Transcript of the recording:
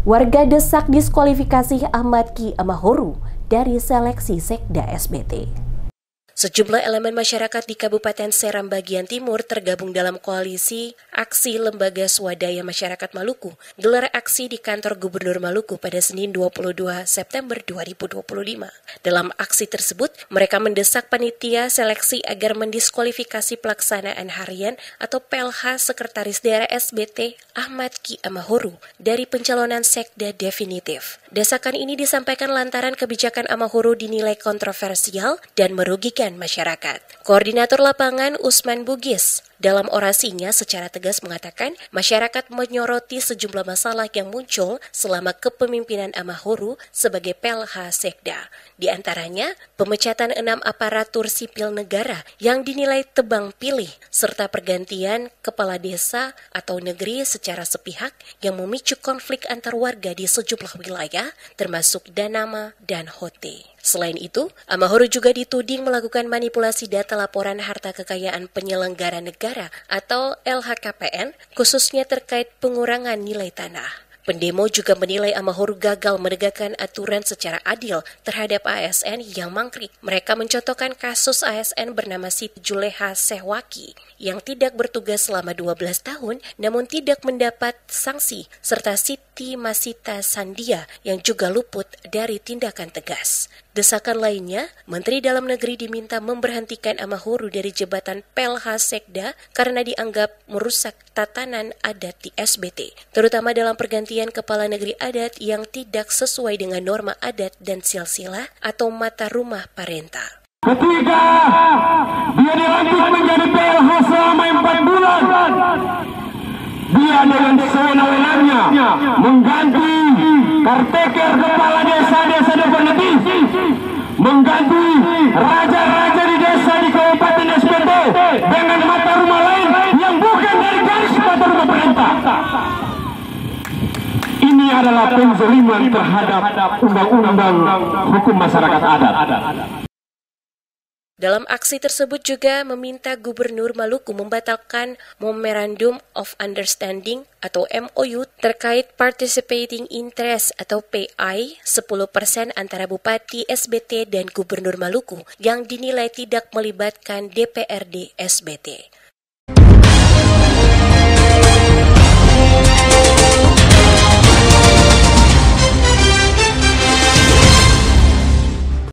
Warga desak diskualifikasi Ahmad Ki Amahoro dari seleksi Sekda SBT. Sejumlah elemen masyarakat di Kabupaten Seram bagian timur tergabung dalam koalisi Aksi Lembaga Swadaya Masyarakat Maluku gelar aksi di kantor Gubernur Maluku pada Senin 22 September 2025. Dalam aksi tersebut, mereka mendesak panitia seleksi agar mendiskualifikasi pelaksanaan harian atau PLH Sekretaris Daerah SBT Ahmad Ki Amahoro dari pencalonan Sekda definitif. Desakan ini disampaikan lantaran kebijakan Amahoro dinilai kontroversial dan merugikan masyarakat. Koordinator lapangan Usman Bugis dalam orasinya secara tegas mengatakan masyarakat menyoroti sejumlah masalah yang muncul selama kepemimpinan Amahoro sebagai PLH Sekda. Di antaranya, pemecatan 6 aparatur sipil negara yang dinilai tebang pilih serta pergantian kepala desa atau negeri secara sepihak yang memicu konflik antar warga di sejumlah wilayah termasuk Danama dan Hote. Selain itu, Amahoro juga dituding melakukan manipulasi data laporan harta kekayaan penyelenggara negara atau LHKPN, khususnya terkait pengurangan nilai tanah. Pendemo juga menilai Amahoro gagal menegakkan aturan secara adil terhadap ASN yang mangkrik. Mereka mencontohkan kasus ASN bernama Siti Juleha Sehwaki yang tidak bertugas selama 12 tahun namun tidak mendapat sanksi, serta Siti Masita Sandia yang juga luput dari tindakan tegas. Desakan lainnya, Menteri Dalam Negeri diminta memberhentikan Amahoro dari jabatan PLH Sekda karena dianggap merusak tatanan adat di SBT, terutama dalam pergantian kepala negeri adat yang tidak sesuai dengan norma adat dan silsilah atau mata rumah parenta. Ketika dia dilantik menjadi PLH selama 4 bulan, dia dengan sewenang-wenangnya mengganti caretaker kepala desa-desa definitif, mengganti raja-raja di desa di Kabupaten SBT dengan mata rumah lain yang bukan dari garis mata rumah perintah. Ini adalah penzaliman terhadap undang-undang hukum masyarakat adat. Dalam aksi tersebut juga meminta Gubernur Maluku membatalkan Memorandum of Understanding atau MOU terkait Participating Interest atau PI 10% antara Bupati SBT dan Gubernur Maluku yang dinilai tidak melibatkan DPRD SBT.